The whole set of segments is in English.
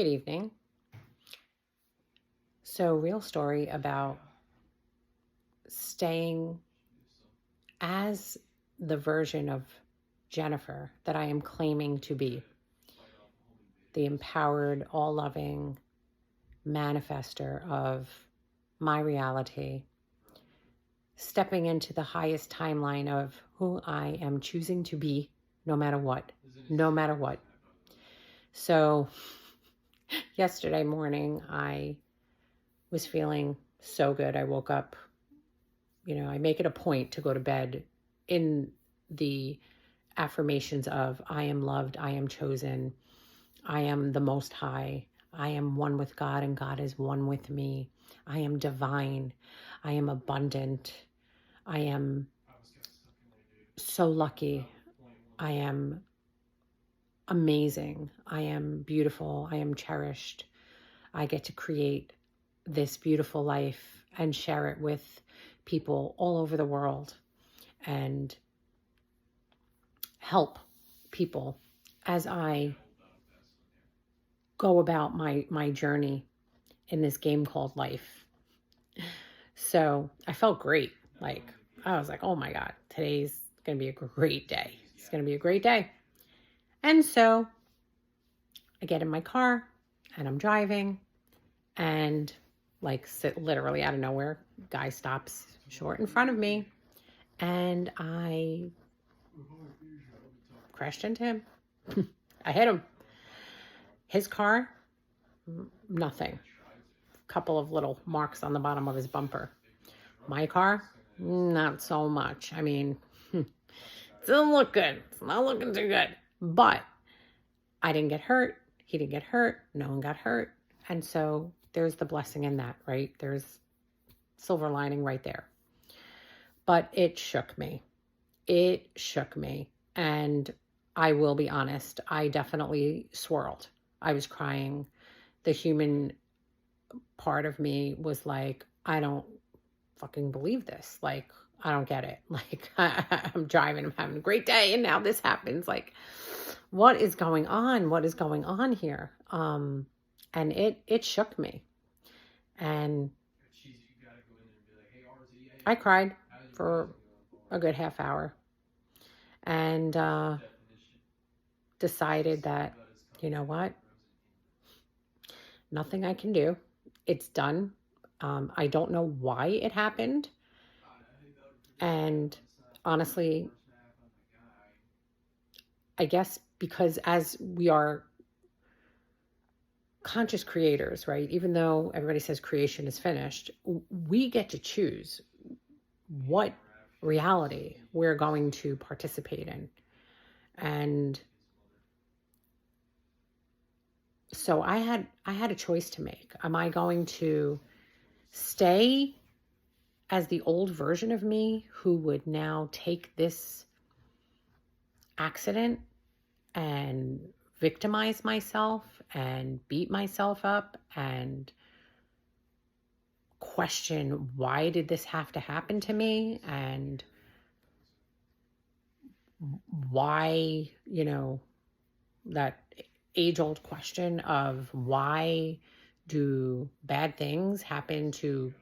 Good evening. So, real story about staying as the version of Jennifer that I am claiming to be, the empowered, all loving manifester of my reality, stepping into the highest timeline of who I am choosing to be, no matter what. No matter what. So, yesterday morning, I was feeling so good. I woke up, I make it a point to go to bed in the affirmations of I am loved, I am chosen, I am the most high, I am one with God and God is one with me, I am divine, I am abundant, I am so lucky, I am amazing, I am beautiful, I am cherished, I get to create this beautiful life and share it with people all over the world and help people as I go about my journey in this game called life. So I felt great. I was like, oh my God, today's going to be a great day. It's going to be a great day. And so I get in my car and I'm driving and sit literally out of nowhere, guy stops short in front of me and I crashed into him. I hit him. His car, nothing. Couple of little marks on the bottom of his bumper. My car, not so much. I mean, it doesn't look good. It's not looking too good. But I didn't get hurt. He didn't get hurt. No one got hurt. And so there's the blessing in that, right? There's silver lining right there. But it shook me. It shook me. And I will be honest, I definitely swirled. I was crying. The human part of me was like, I don't fucking believe this. I don't get it. I'm driving, I'm having a great day, and now this happens. What is going on? What is going on here? And it shook me. And I cried for a good half hour. And decided that, you know what? Nothing I can do. It's done. I don't know why it happened. And honestly, I guess because as we are conscious creators, right? Even though everybody says creation is finished, we get to choose what reality we're going to participate in. And so I had a choice to make. Am I going to stay as the old version of me who would now take this accident and victimize myself and beat myself up and question why did this have to happen to me, and why, that age-old question of why do bad things happen to,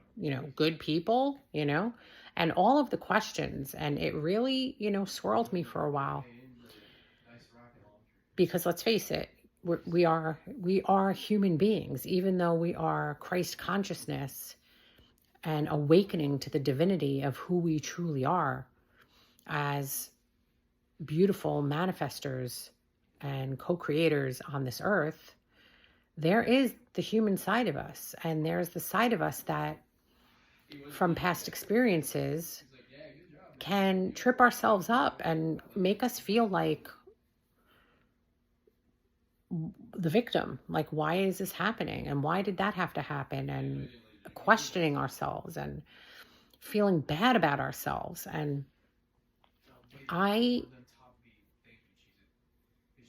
good people, and all of the questions. And it really, swirled me for a while. Because let's face it, we are human beings, even though we are Christ consciousness and awakening to the divinity of who we truly are as beautiful manifestors and co-creators on this earth. There is the human side of us, and there's the side of us that from past experiences can trip ourselves up and make us feel like the victim. Why is this happening? And why did that have to happen? And questioning ourselves and feeling bad about ourselves. And I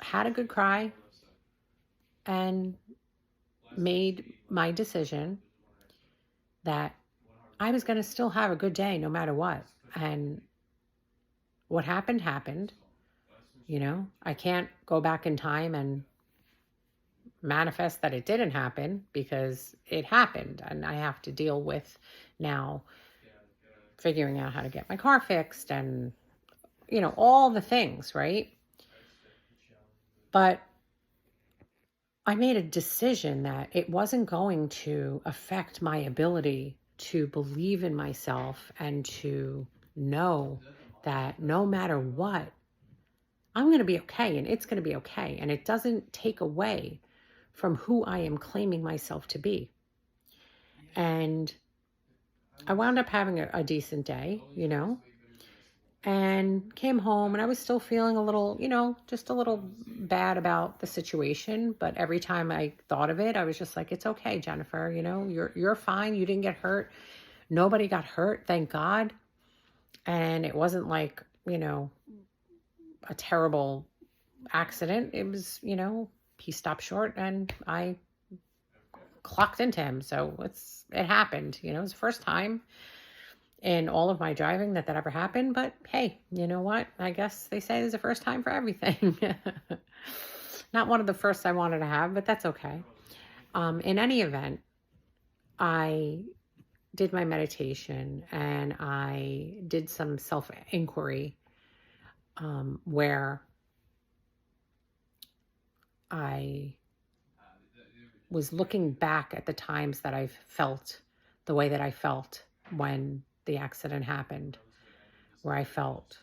had a good cry and made my decision that I was going to still have a good day no matter what. And what happened, happened. I can't go back in time and manifest that it didn't happen, because it happened, and I have to deal with now figuring out how to get my car fixed and, all the things, right? But I made a decision that it wasn't going to affect my ability to believe in myself and to know that no matter what, I'm going to be okay, and it's going to be okay. And it doesn't take away from who I am claiming myself to be. And I wound up having a decent day, and came home, and I was still feeling a little, just a little bad about the situation. But every time I thought of it, I was just like, it's okay, Jennifer, you're fine. You didn't get hurt. Nobody got hurt, thank God. And it wasn't like, a terrible accident. It was, he stopped short and I clocked into him. So it happened, it was the first time in all of my driving that ever happened. But hey, you know what? I guess they say there's a first time for everything. Not one of the firsts I wanted to have, but that's okay. In any event, I did my meditation and I did some self-inquiry, where I was looking back at the times that I've felt the way that I felt when the accident happened, where I felt,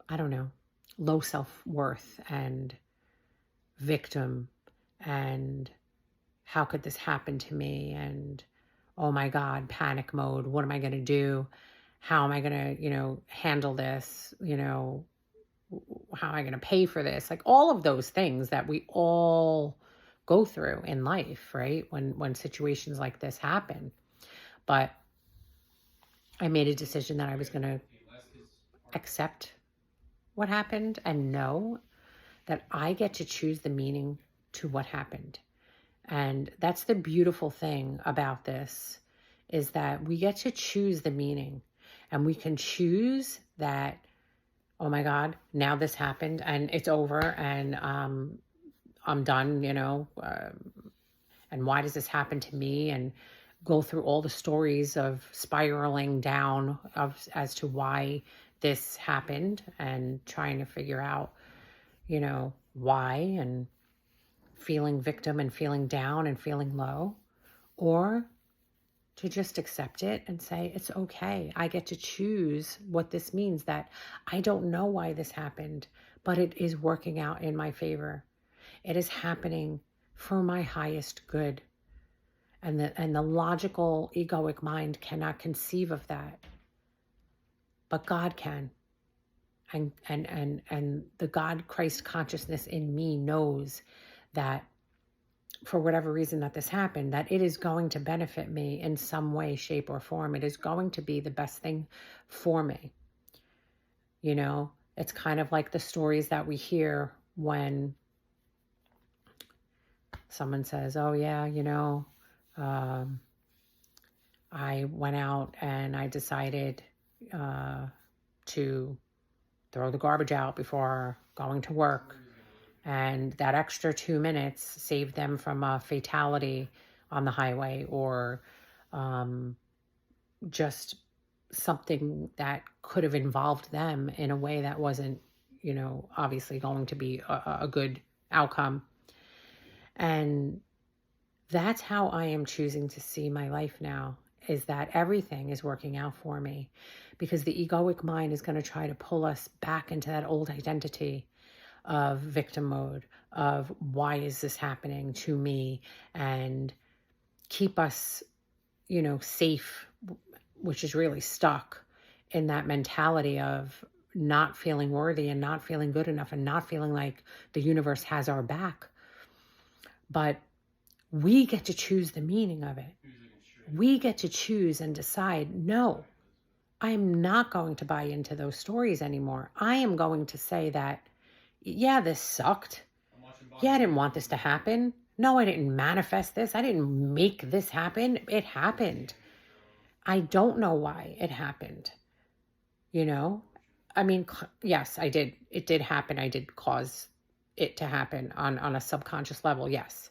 I don't know, low self-worth and victim, and how could this happen to me? And oh my God, panic mode. What am I going to do? How am I going to, handle this? How am I going to pay for this? Like all of those things that we all go through in life, right? When situations like this happen. But I made a decision that I was going to accept what happened and know that I get to choose the meaning to what happened. And that's the beautiful thing about this, is that we get to choose the meaning, and we can choose that, oh my God, now this happened and it's over, and I'm done, and why does this happen to me? And go through all the stories of spiraling down as to why this happened, and trying to figure out, why, and feeling victim and feeling down and feeling low, or to just accept it and say, it's okay. I get to choose what this means, that I don't know why this happened, but it is working out in my favor. It is happening for my highest good. And the logical egoic mind cannot conceive of that. But God can. And the God Christ consciousness in me knows that for whatever reason that this happened, that it is going to benefit me in some way, shape, or form. It is going to be the best thing for me. It's kind of like the stories that we hear when someone says, oh yeah, I went out and I decided to throw the garbage out before going to work. And that extra 2 minutes saved them from a fatality on the highway, or just something that could have involved them in a way that wasn't, obviously going to be a good outcome. And that's how I am choosing to see my life now, is that everything is working out for me, because the egoic mind is going to try to pull us back into that old identity of victim mode, of why is this happening to me, and keep us, safe, which is really stuck in that mentality of not feeling worthy and not feeling good enough and not feeling like the universe has our back. But we get to choose the meaning of it. We get to choose and decide, no, I'm not going to buy into those stories anymore. I am going to say that, yeah, this sucked. Yeah, I didn't want this to happen. No, I didn't manifest this. I didn't make this happen. It happened. I don't know why it happened. I mean, yes, I did. It did happen. I did cause it to happen on a subconscious level, yes.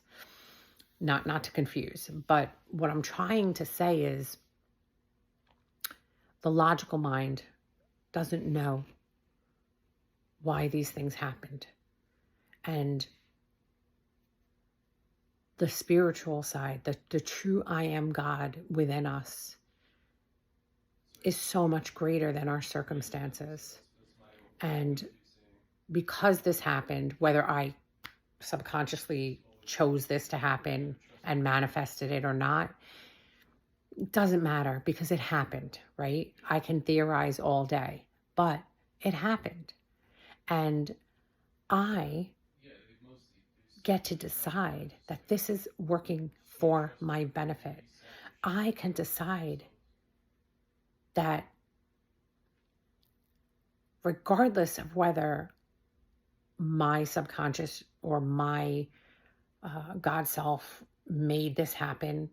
Not to confuse. But what I'm trying to say is the logical mind doesn't know why these things happened. And the spiritual side, the true I am God within us is so much greater than our circumstances. And because this happened, whether I subconsciously chose this to happen and manifested it or not, it doesn't matter because it happened, right? I can theorize all day, but it happened. And I get to decide that this is working for my benefit. I can decide that regardless of whether my subconscious or my God self made this happen,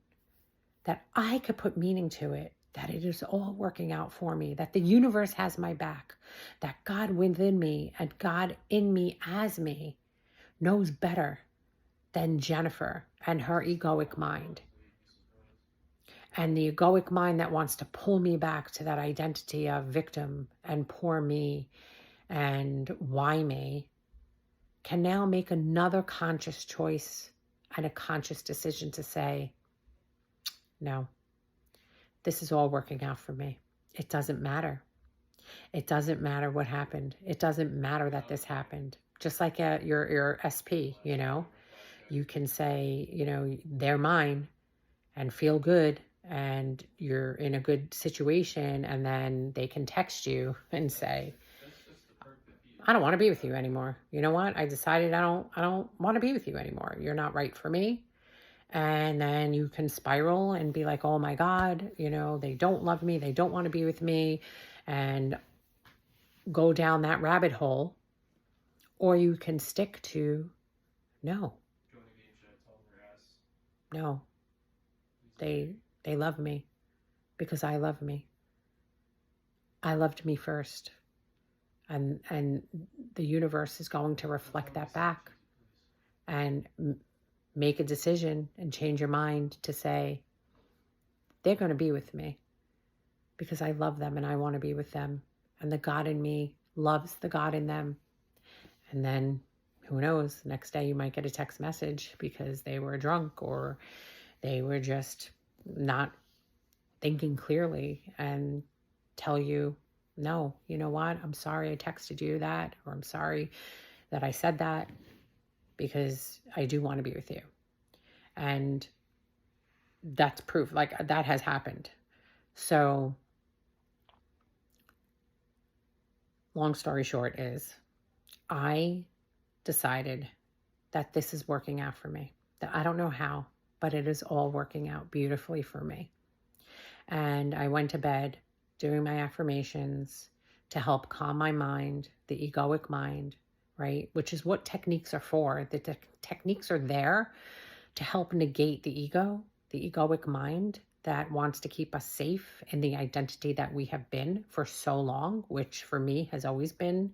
that I could put meaning to it, that it is all working out for me, that the universe has my back, that God within me and God in me as me knows better than Jennifer and her egoic mind. And the egoic mind that wants to pull me back to that identity of victim and poor me and why me can now make another conscious choice and a conscious decision to say, no, this is all working out for me. It doesn't matter. It doesn't matter what happened. It doesn't matter that this happened. Just like your SP, you can say, they're mine and feel good and you're in a good situation, and then they can text you and say, I don't want to be with you anymore. You know what? I decided I don't want to be with you anymore. You're not right for me. And then you can spiral and be like, oh my God, they don't love me. They don't want to be with me, and go down that rabbit hole. Or you can stick to, no, they love me because I love me. I loved me first. And the universe is going to reflect that back and make a decision and change your mind to say, they're going to be with me because I love them and I want to be with them. And the God in me loves the God in them. And then who knows, next day you might get a text message because they were drunk or they were just not thinking clearly and tell you, no, you know what? I'm sorry I texted you that, or I'm sorry that I said that because I do want to be with you. And that's proof, like that has happened. So long story short is I decided that this is working out for me, that I don't know how, but it is all working out beautifully for me. And I went to bed doing my affirmations to help calm my mind, the egoic mind, right? Which is what techniques are for. The techniques are there to help negate the ego, the egoic mind that wants to keep us safe in the identity that we have been for so long, which for me has always been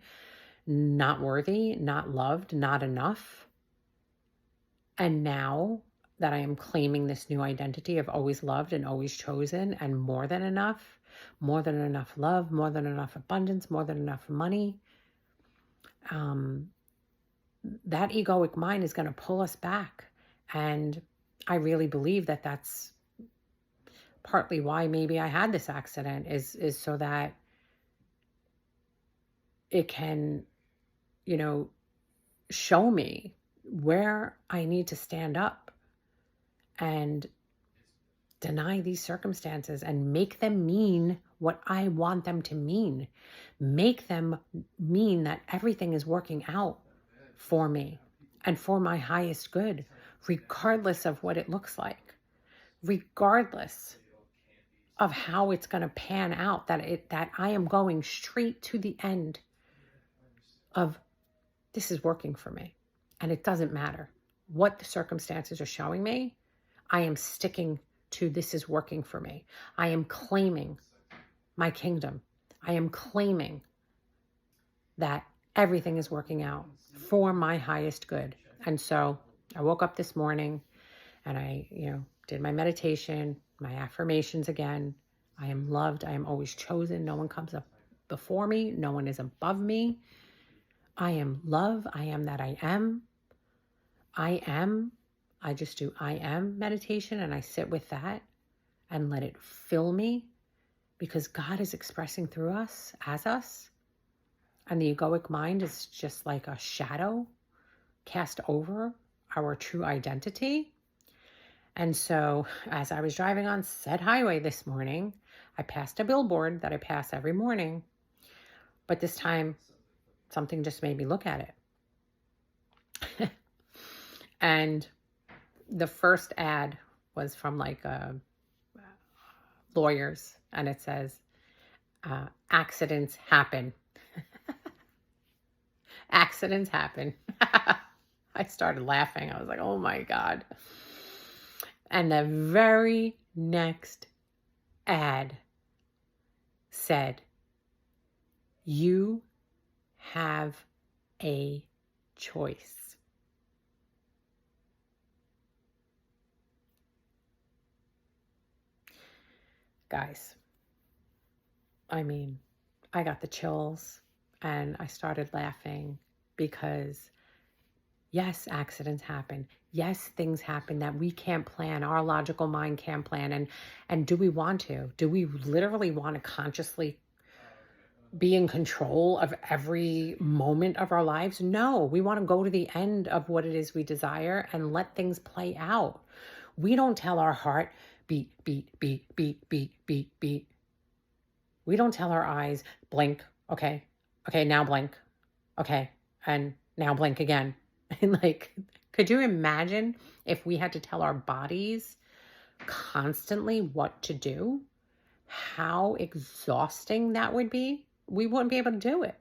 not worthy, not loved, not enough. And now that I am claiming this new identity of always loved and always chosen and more than enough love, more than enough abundance, more than enough money, that egoic mind is going to pull us back. And I really believe that that's partly why maybe I had this accident is so that it can, show me where I need to stand up and deny these circumstances and make them mean what I want them to mean. Make them mean that everything is working out for me and for my highest good, regardless of what it looks like, regardless of how it's going to pan out, that I am going straight to the end of this is working for me. And it doesn't matter what the circumstances are showing me. I am sticking to this is working for me. I am claiming my kingdom. I am claiming that everything is working out for my highest good. And so I woke up this morning and I, did my meditation, my affirmations again. I am loved. I am always chosen. No one comes up before me. No one is above me. I am love. I am that I am. I am. I just do I am meditation and I sit with that and let it fill me because God is expressing through us, as us. And the egoic mind is just like a shadow cast over our true identity. And so as I was driving on said highway this morning, I passed a billboard that I pass every morning. But this time, something just made me look at it. And the first ad was from like lawyers. And it says, accidents happen. Accidents happen. I started laughing. I was like, oh my God. And the very next ad said, you have a choice. Guys, I mean, I got the chills and I started laughing because yes, accidents happen. Yes, things happen that we can't plan. Our logical mind can't plan. And do we want to? Do we literally want to consciously be in control of every moment of our lives? No, we want to go to the end of what it is we desire and let things play out. We don't tell our heart, beat, beat, beat, beat, beat, beat, beat. We don't tell our eyes, blink, okay, now blink, okay, and now blink again. And like, could you imagine if we had to tell our bodies constantly what to do? How exhausting that would be. We wouldn't be able to do it.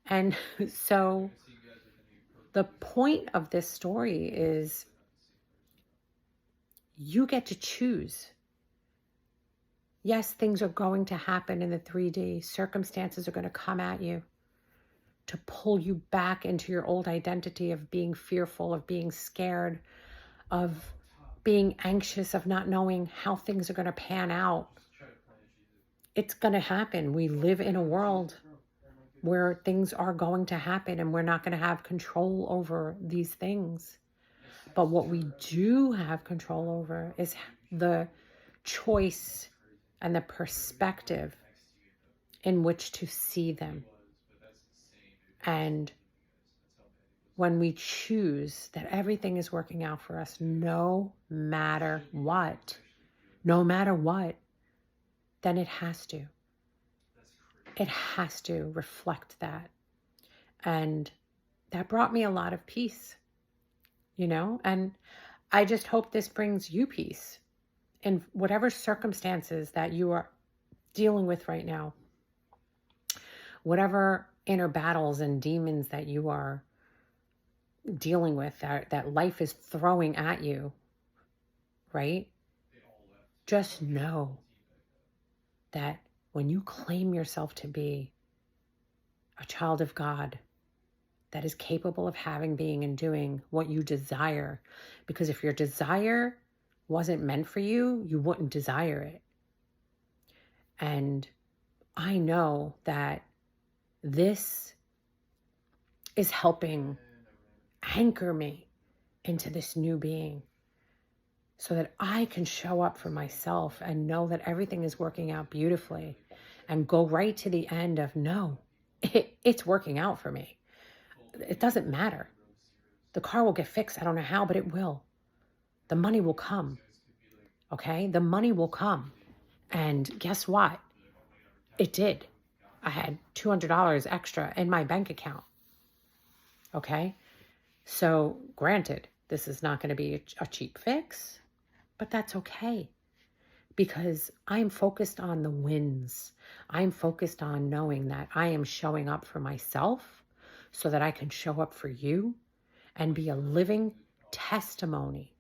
And so the point of this story is you get to choose. Yes, things are going to happen in the 3D. Circumstances are going to come at you to pull you back into your old identity of being fearful, of being scared, of being anxious, of not knowing how things are going to pan out. It's going to happen. We live in a world where things are going to happen and we're not going to have control over these things. But what we do have control over is the choice and the perspective in which to see them. And when we choose that everything is working out for us, no matter what, then it has to. It has to reflect that. And that brought me a lot of peace, and I just hope this brings you peace in whatever circumstances that you are dealing with right now, whatever inner battles and demons that you are dealing with, that life is throwing at you, right? Just know that when you claim yourself to be a child of God that is capable of having, being, and doing what you desire, because if your desire wasn't meant for you, you wouldn't desire it. And I know that this is helping anchor me into this new being so that I can show up for myself and know that everything is working out beautifully and go right to the end of, no, it's working out for me. It doesn't matter. The car will get fixed. I don't know how, but it will. The money will come. Okay? The money will come. And guess what? It did. I had $200 extra in my bank account. Okay? So granted, this is not going to be a cheap fix, but that's okay. Because I'm focused on the wins. I'm focused on knowing that I am showing up for myself so that I can show up for you and be a living testimony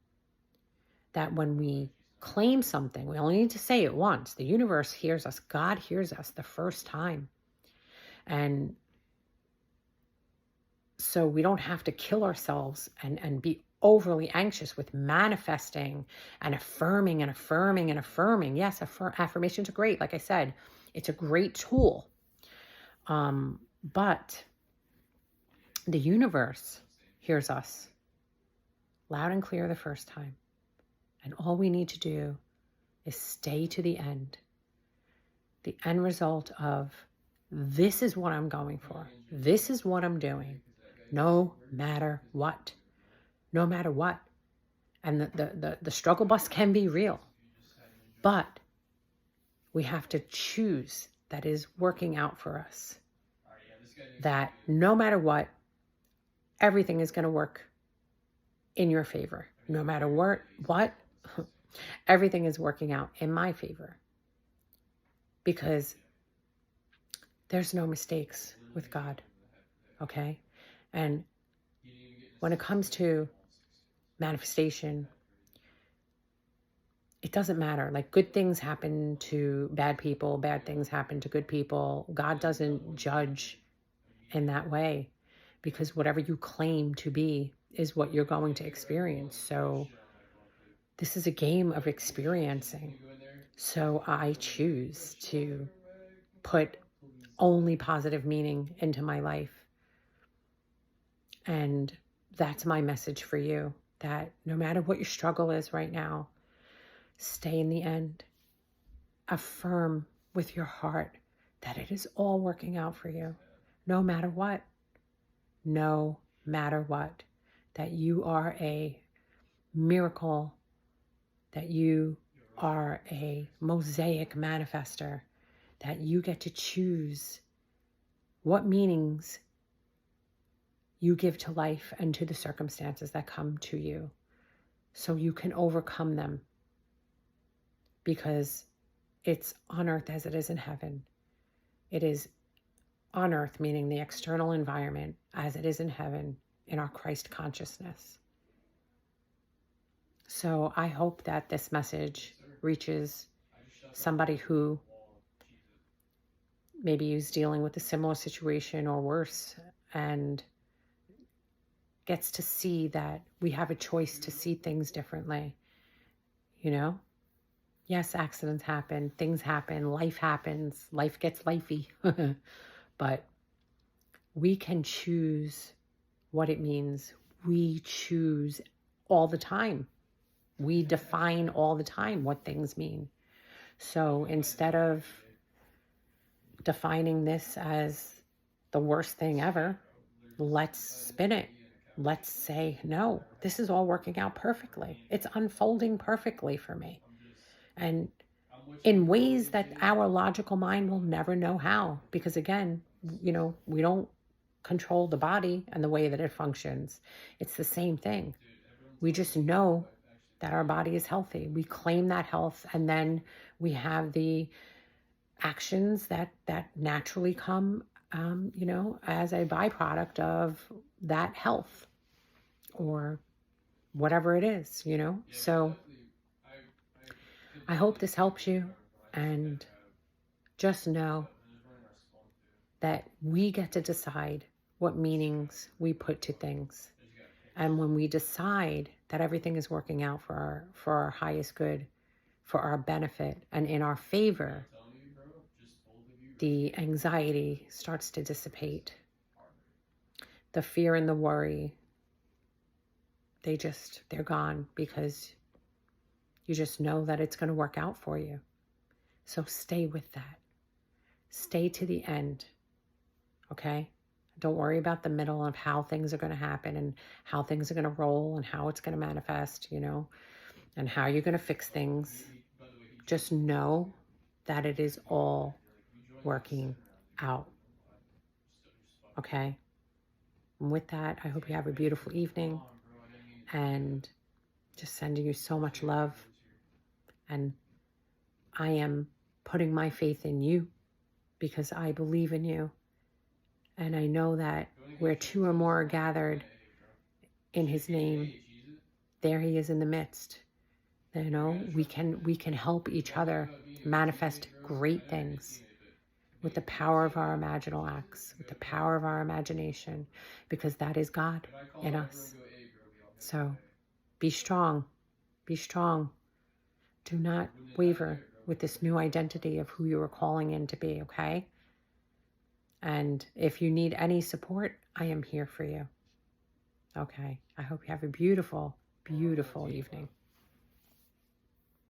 that when we claim something, we only need to say it once. The universe hears us. God hears us the first time. And So we don't have to kill ourselves and be overly anxious with manifesting and affirming and affirming and affirming. Yes, affirmations are great. Like I said, it's a great tool. But the universe hears us loud and clear the first time. And all we need to do is stay to the end. The end result of, this is what I'm going for. This is what I'm doing. No matter what. No matter what. And the struggle bus can be real. But we have to choose that is working out for us. That no matter what, everything is going to work in your favor. No matter what, everything is working out in my favor. Because there's no mistakes with God. Okay? And when it comes to manifestation, it doesn't matter. Like, good things happen to bad people, bad things happen to good people. God doesn't judge in that way, because whatever you claim to be is what you're going to experience. So this is a game of experiencing. So I choose to put only positive meaning into my life. And that's my message for you, that no matter what your struggle is right now, stay in the end. Affirm with your heart that it is all working out for you, no matter what. No matter what. That you are a miracle, that you are a mosaic manifester, that you get to choose what meanings you give to life and to the circumstances that come to you, so you can overcome them. Because it's on earth as it is in heaven. It is on earth, meaning the external environment, as it is in heaven, in our Christ consciousness. So I hope that this message reaches somebody who maybe is dealing with a similar situation or worse, and gets to see that we have a choice to see things differently. You know? Yes, accidents happen, things happen, life happens, life gets lifey. But we can choose what it means. We choose all the time. We define all the time what things mean. So instead of defining this as the worst thing ever, let's spin it. Let's say, no, this is all working out perfectly. It's unfolding perfectly for me. And in ways that our logical mind will never know how. Because again, we don't control the body and the way that it functions. It's the same thing. We just know that our body is healthy. We claim that health, and then we have the actions that naturally come, as a byproduct of that health, or whatever it is, So I hope this helps you, and just know that we get to decide what meanings we put to things. And when we decide that everything is working out for our highest good, for our benefit, and in our favor, the anxiety starts to dissipate. The fear and the worry, they're gone, because you just know that it's going to work out for you. So stay with that. Stay to the end. Okay? Don't worry about the middle of how things are going to happen and how things are going to roll and how it's going to manifest, and how you're going to fix things. Just know that it is all working out. Okay? And with that, I hope you have a beautiful evening, and just sending you so much love. And I am putting my faith in you, because I believe in you. And I know that where two or more are gathered in his name, there he is in the midst. We can help each other manifest great things. with the power of our imaginal acts, with the power of our imagination, because that is God in us. So be strong. Be strong. Do not waver with this new identity of who you are calling in to be, okay? And if you need any support, I am here for you. Okay. I hope you have a beautiful, beautiful evening.